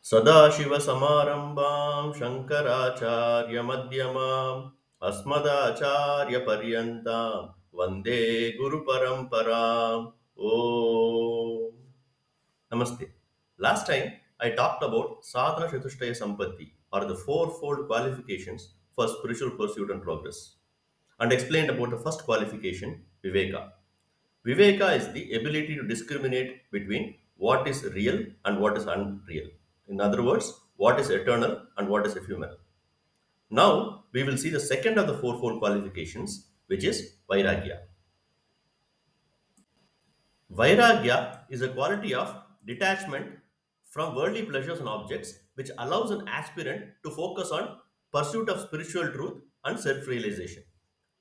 सदाशिवसमारम्भां शङ्कराचार्यमध्यमाम् अस्मदाचार्यपर्यन्तां वन्दे गुरुपरम्पराम् ॐ Namaste. Last time I talked about Sadhana Chatushtaya Sampatti, or the fourfold qualifications for spiritual pursuit and progress, and explained about the first qualification, Viveka. Viveka is the ability to discriminate between what is real and what is unreal. In other words, what is eternal and what is ephemeral. Now we will see the second of the fourfold qualifications, which is Vairagya. Vairagya is a quality of detachment from worldly pleasures and objects which allows an aspirant to focus on pursuit of spiritual truth and self-realization.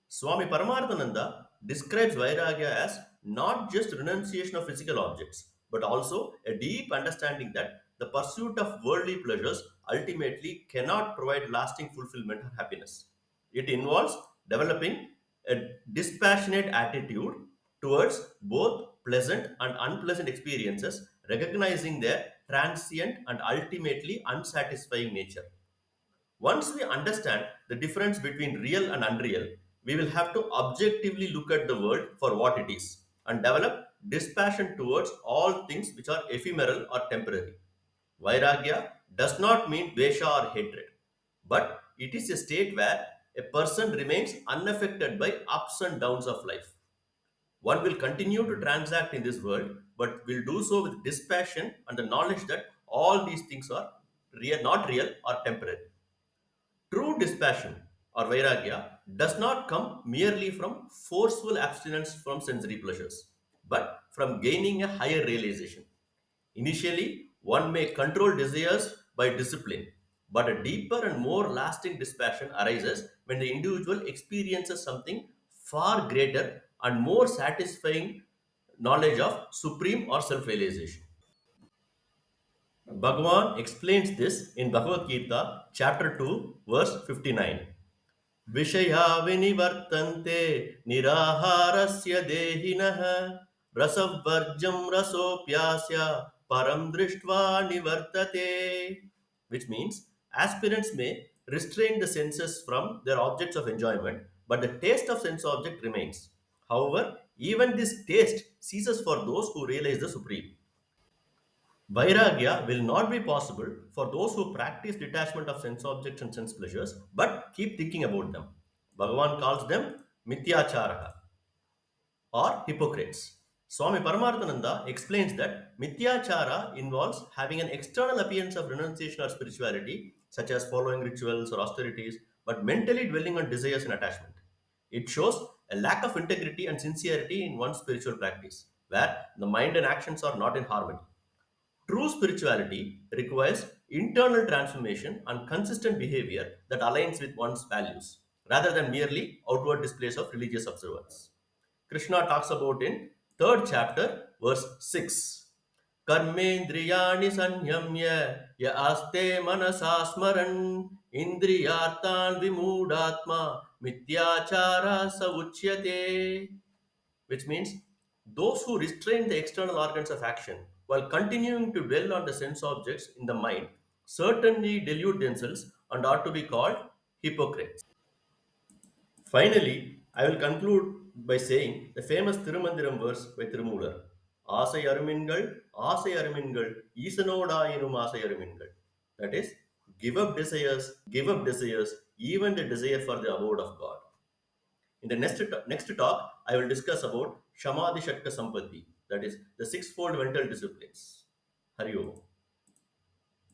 Swami Paramarthananda describes Vairagya as not just renunciation of physical objects, but also a deep understanding that the pursuit of worldly pleasures ultimately cannot provide lasting fulfillment or happiness. It involves developing a dispassionate attitude towards both pleasant and unpleasant experiences, recognizing their transient and ultimately unsatisfying nature. Once we understand the difference between real and unreal, we will have to objectively look at the world for what it is and develop dispassion towards all things which are ephemeral or temporary. Vairagya does not mean Vesha or hatred, but it is a state where a person remains unaffected by ups and downs of life. One will continue to transact in this world, but will do so with dispassion and the knowledge that all these things are real, not real or temporary. True dispassion or vairagya does not come merely from forceful abstinence from sensory pleasures, but from gaining a higher realization. Initially, one may control desires by discipline, but a deeper and more lasting dispassion arises when the individual experiences something far greater and more satisfying knowledge of supreme or self realization. Bhagavan explains this in Bhagavad Gita, chapter 2, verse 59. विषया विनिवर्तन्ते निराहारस्य देहिनः रसवर्जं रसोऽप्यास्य param दृष्ट्वा निवर्तते, which means aspirants may restrain the senses from their objects of enjoyment, but the taste of sense object remains. However, even this taste ceases for those who realize the supreme. Vairagya will not be possible for those who practice detachment of sense objects and sense pleasures but keep thinking about them. Bhagavan calls them mithyacharaha or hypocrites. Swami Paramarthananda explains that mithyachara involves having an external appearance of renunciation or spirituality, such as following rituals or austerities, but mentally dwelling on desires and attachment. It shows a lack of integrity and sincerity in one's spiritual practice, where the mind and actions are not in harmony. True spirituality requires internal transformation and consistent behavior that aligns with one's values, rather than merely outward displays of religious observance. Krishna talks about in third chapter, verse 6. Karmendriyani sanyamya ya aste manasa smaran indriyartan vimudatma mityachara sauchyate, which means those who restrain the external organs of action while continuing to dwell on the sense objects in the mind certainly delude themselves and are to be called hypocrites. Finally, I will conclude by saying the famous Thirumandiram verse by Tirumular. ஆசை அருமின்கள் ஆசை அருமின்கள் ஈசனோடாயினும் ஆசை அருமின்கள். That is, give up desires, even the desire for the abode of God. In the next talk, I will discuss about Shamadhi Shatka Sampatti, that is, the sixfold mental disciplines. Hari Om.